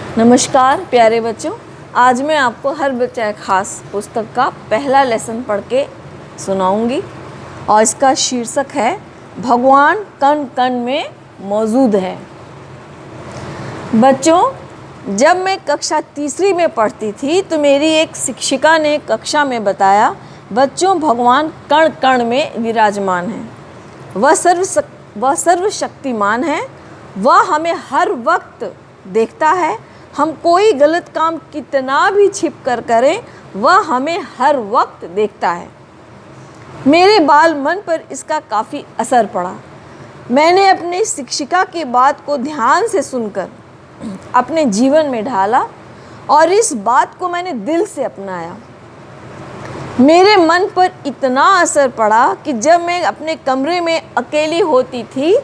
नमस्कार प्यारे बच्चों, आज मैं आपको हर बच्चा एक खास पुस्तक का पहला लेसन पढ़ के सुनाऊंगी और इसका शीर्षक है भगवान कण कण में मौजूद है। बच्चों, जब मैं कक्षा तीसरी में पढ़ती थी तो मेरी एक शिक्षिका ने कक्षा में बताया, बच्चों भगवान कण कण में विराजमान है। वह सर्वशक्तिमान है। वह हमें हर वक्त देखता है। हम कोई गलत काम कितना भी छिप कर करें, वह हमें हर वक्त देखता है। मेरे बाल मन पर इसका काफ़ी असर पड़ा। मैंने अपनी शिक्षिका की बात को ध्यान से सुनकर अपने जीवन में ढाला और इस बात को मैंने दिल से अपनाया। मेरे मन पर इतना असर पड़ा कि जब मैं अपने कमरे में अकेली होती थी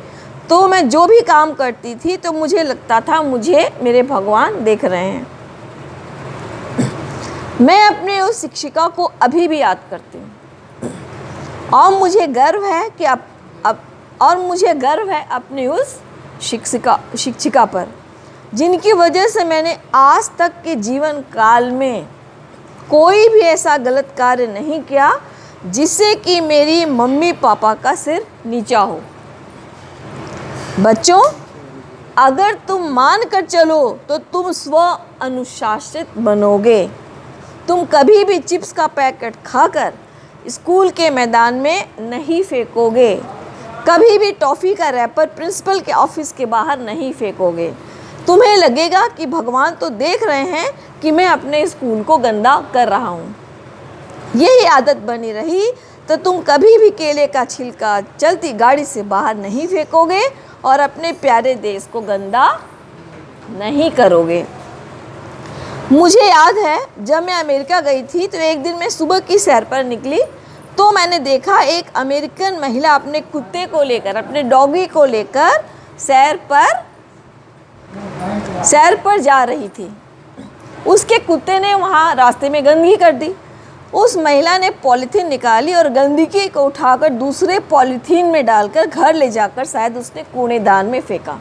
तो मैं जो भी काम करती थी तो मुझे लगता था मुझे मेरे भगवान देख रहे हैं। मैं अपने उस शिक्षिका को अभी भी याद करती हूँ और मुझे गर्व है अपनी उस शिक्षिका पर, जिनकी वजह से मैंने आज तक के जीवन काल में कोई भी ऐसा गलत कार्य नहीं किया जिससे कि मेरी मम्मी पापा का सिर नीचा हो। बच्चों, अगर तुम मान कर चलो तो तुम स्व अनुशासित बनोगे। तुम कभी भी चिप्स का पैकेट खाकर स्कूल के मैदान में नहीं फेंकोगे। कभी भी टॉफ़ी का रैपर प्रिंसिपल के ऑफिस के बाहर नहीं फेंकोगे। तुम्हें लगेगा कि भगवान तो देख रहे हैं कि मैं अपने स्कूल को गंदा कर रहा हूँ। यही आदत बनी रही तो तुम कभी भी केले का छिलका चलती गाड़ी से बाहर नहीं फेंकोगे और अपने प्यारे देश को गंदा नहीं करोगे। मुझे याद है जब मैं अमेरिका गई थी तो एक दिन मैं सुबह की सैर पर निकली तो मैंने देखा एक अमेरिकन महिला अपने कुत्ते को लेकर, अपने डॉगी को लेकर सैर पर जा रही थी। उसके कुत्ते ने वहाँ रास्ते में गंदगी कर दी। उस महिला ने पॉलीथीन निकाली और गंदगी को उठाकर दूसरे पॉलीथीन में डालकर घर ले जाकर शायद उसने कूड़ेदान में फेंका।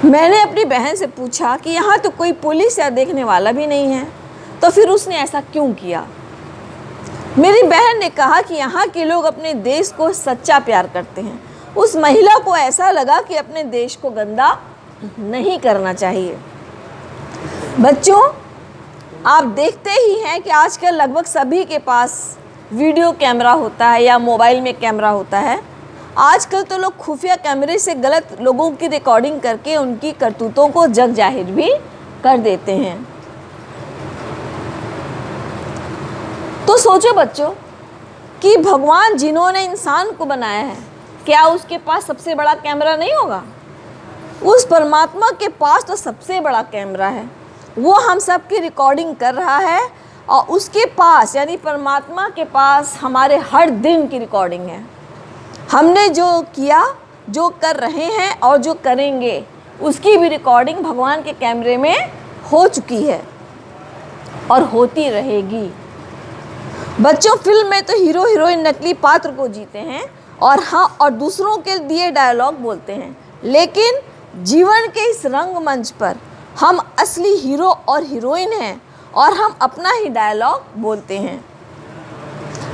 मैंने अपनी बहन से पूछा कि यहाँ तो कोई पुलिस या देखने वाला भी नहीं है, तो फिर उसने ऐसा क्यों किया? मेरी बहन ने कहा कि यहाँ के लोग अपने देश को सच्चा प्यार करते हैं। उस महिला को ऐसा लगा कि अपने देश को गंदा नहीं करना चाहिए। बच्चों, आप देखते ही हैं कि आजकल लगभग सभी के पास वीडियो कैमरा होता है या मोबाइल में कैमरा होता है। आजकल तो लोग खुफिया कैमरे से गलत लोगों की रिकॉर्डिंग करके उनकी करतूतों को जग जाहिर भी कर देते हैं। तो सोचो बच्चों कि भगवान जिन्होंने इंसान को बनाया है, क्या उसके पास सबसे बड़ा कैमरा नहीं होगा? उस परमात्मा के पास तो सबसे बड़ा कैमरा है। वो हम सब की रिकॉर्डिंग कर रहा है और उसके पास यानी परमात्मा के पास हमारे हर दिन की रिकॉर्डिंग है। हमने जो किया, जो कर रहे हैं और जो करेंगे, उसकी भी रिकॉर्डिंग भगवान के कैमरे में हो चुकी है और होती रहेगी। बच्चों, फिल्म में तो हीरो हीरोइन नकली पात्र को जीते हैं और दूसरों के दिए डायलॉग बोलते हैं, लेकिन जीवन के इस रंगमंच पर हम असली हीरो और हीरोइन हैं और हम अपना ही डायलॉग बोलते हैं।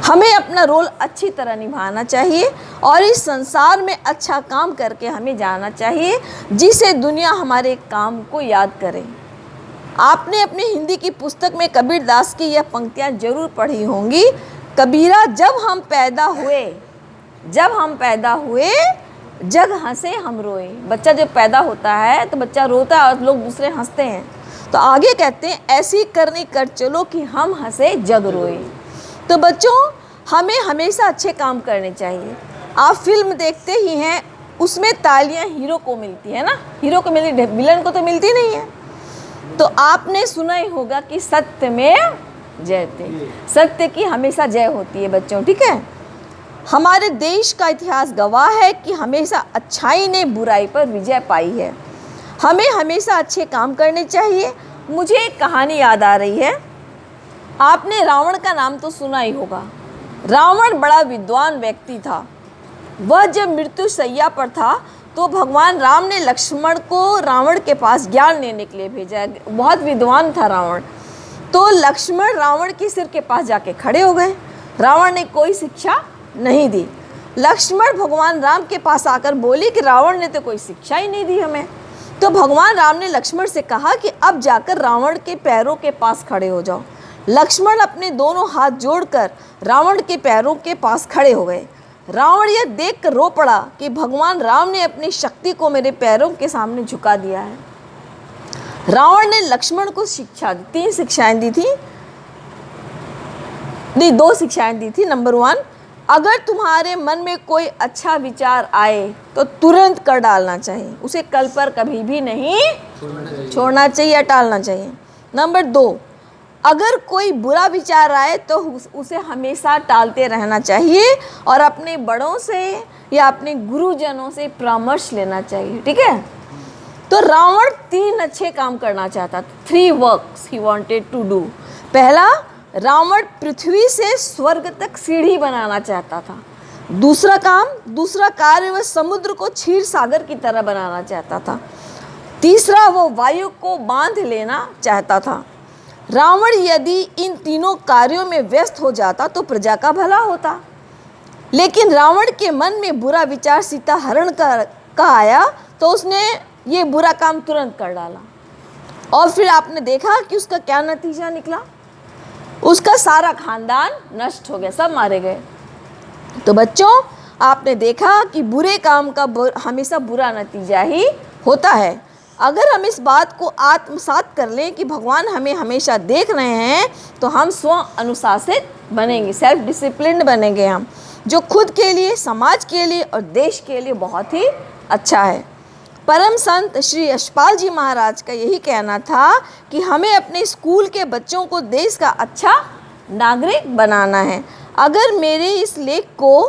हमें अपना रोल अच्छी तरह निभाना चाहिए और इस संसार में अच्छा काम करके हमें जाना चाहिए, जिससे दुनिया हमारे काम को याद करे। आपने अपनी हिंदी की पुस्तक में कबीर दास की यह पंक्तियाँ जरूर पढ़ी होंगी। कबीरा, जब हम पैदा हुए जग हंसे हम रोए। बच्चा जब पैदा होता है तो बच्चा रोता है और लोग दूसरे हंसते हैं। तो आगे कहते हैं, ऐसी करनी कर चलो कि हम हंसे जग रोए। तो बच्चों, हमें हमेशा अच्छे काम करने चाहिए। आप फिल्म देखते ही हैं, उसमें तालियां हीरो को मिलती है ना, हीरो को मिलती, विलन को तो मिलती नहीं है। तो आपने सुना ही होगा कि सत्य में जयते, सत्य की हमेशा जय होती है बच्चों, ठीक है। हमारे देश का इतिहास गवाह है कि हमेशा अच्छाई ने बुराई पर विजय पाई है। हमें हमेशा अच्छे काम करने चाहिए। मुझे एक कहानी याद आ रही है। आपने रावण का नाम तो सुना ही होगा। रावण बड़ा विद्वान व्यक्ति था। वह जब मृत्यु शैया पर था तो भगवान राम ने लक्ष्मण को रावण के पास ज्ञान लेने के लिए भेजा। बहुत विद्वान था रावण। तो लक्ष्मण रावण के सिर के पास जाके खड़े हो गए। रावण ने कोई शिक्षा नहीं दी। लक्ष्मण भगवान राम के पास आकर बोली कि रावण ने तो कोई शिक्षा ही नहीं दी हमें। तो भगवान राम ने लक्ष्मण से कहा कि अब जाकर रावण के पैरों के पास खड़े हो जाओ। लक्ष्मण अपने दोनों हाथ जोड़कर रावण के पैरों के पास खड़े हो गए। रावण यह देखकर रो पड़ा कि भगवान राम ने अपनी शक्ति को मेरे पैरों के सामने झुका दिया है। रावण ने लक्ष्मण को शिक्षा दी, 3 शिक्षाएं दी थी, नहीं 2 शिक्षाएं दी थी। नंबर 1, अगर तुम्हारे मन में कोई अच्छा विचार आए तो तुरंत कर डालना चाहिए, उसे कल पर कभी भी नहीं छोड़ना चाहिए या टालना चाहिए। नंबर 2, अगर कोई बुरा विचार आए तो उसे हमेशा टालते रहना चाहिए और अपने बड़ों से या अपने गुरुजनों से परामर्श लेना चाहिए। ठीक है। तो रावण 3 अच्छे काम करना चाहता था। 3 works he wanted to do. पहला, रावण पृथ्वी से स्वर्ग तक सीढ़ी बनाना चाहता था। दूसरा कार्य वह समुद्र को क्षीर सागर की तरह बनाना चाहता था। तीसरा, वो वायु को बांध लेना चाहता था। रावण यदि इन तीनों कार्यों में व्यस्त हो जाता तो प्रजा का भला होता, लेकिन रावण के मन में बुरा विचार सीता हरण का आया तो उसने ये बुरा काम तुरंत कर डाला। और फिर आपने देखा कि उसका क्या नतीजा निकला। उसका सारा खानदान नष्ट हो गया, सब मारे गए। तो बच्चों, आपने देखा कि बुरे काम का हमेशा बुरा नतीजा ही होता है। अगर हम इस बात को आत्मसात कर लें कि भगवान हमें हमेशा देख रहे हैं तो हम स्व अनुशासित बनेंगे, सेल्फ डिसिप्लिन्ड बनेंगे हम, जो खुद के लिए, समाज के लिए और देश के लिए बहुत ही अच्छा है। परम संत श्री यशपाल जी महाराज का यही कहना था कि हमें अपने स्कूल के बच्चों को देश का अच्छा नागरिक बनाना है। अगर मेरे इस लेख को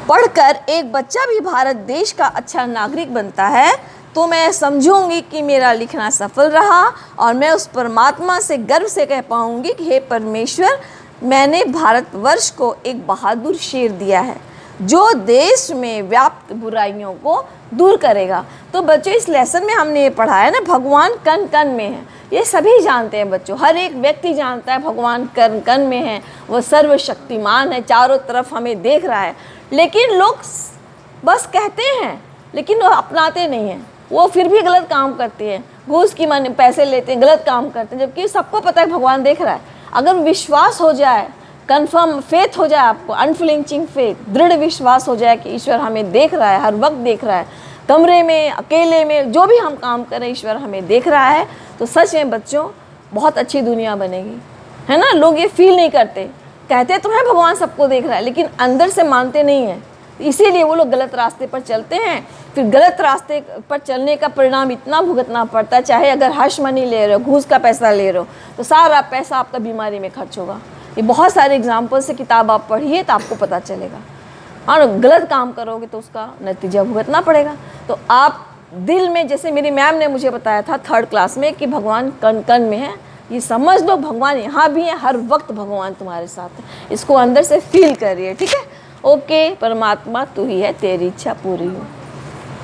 पढ़कर एक बच्चा भी भारत देश का अच्छा नागरिक बनता है तो मैं समझूंगी कि मेरा लिखना सफल रहा और मैं उस परमात्मा से गर्व से कह पाऊंगी कि हे परमेश्वर, मैंने भारतवर्ष को एक बहादुर शेर दिया है जो देश में व्याप्त बुराइयों को दूर करेगा। तो बच्चों, इस लेसन में हमने ये पढ़ा है ना, भगवान कण कण में है। ये सभी जानते हैं बच्चों, हर एक व्यक्ति जानता है भगवान कण कण में है, वो सर्वशक्तिमान है, चारों तरफ हमें देख रहा है। लेकिन लोग बस कहते हैं लेकिन वो अपनाते नहीं हैं, वो फिर भी गलत काम करते हैं, घूस की मन पैसे लेते हैं, गलत काम करते हैं, जबकि सबको पता है भगवान देख रहा है। अगर विश्वास हो जाए, कन्फर्म फेथ हो जाए आपको, अनफ्लिंचिंग फेथ, दृढ़ विश्वास हो जाए कि ईश्वर हमें देख रहा है, हर वक्त देख रहा है, कमरे में, अकेले में, जो भी हम काम करें ईश्वर हमें देख रहा है, तो सच में बच्चों बहुत अच्छी दुनिया बनेगी, है ना। लोग ये फील नहीं करते, कहते तो हैं भगवान सबको देख रहा है, लेकिन अंदर से मानते नहीं हैं, इसीलिए वो लोग गलत रास्ते पर चलते हैं। फिर गलत रास्ते पर चलने का परिणाम इतना भुगतना पड़ता है, चाहे अगर हश मनी ले रहे हो, घूस का पैसा ले रहे हो, तो सारा पैसा आपका बीमारी में खर्च होगा। ये बहुत सारे एग्जाम्पल से किताब आप पढ़िए तो आपको पता चलेगा। और गलत काम करोगे तो उसका नतीजा भुगतना पड़ेगा। तो आप दिल में, जैसे मेरी मैम ने मुझे बताया था 3rd क्लास में कि भगवान कण कण में है, ये समझ लो भगवान यहाँ भी है, हर वक्त भगवान तुम्हारे साथ है, इसको अंदर से फील करिए। ठीक है। ओके, परमात्मा तू ही है, तेरी इच्छा पूरी हो।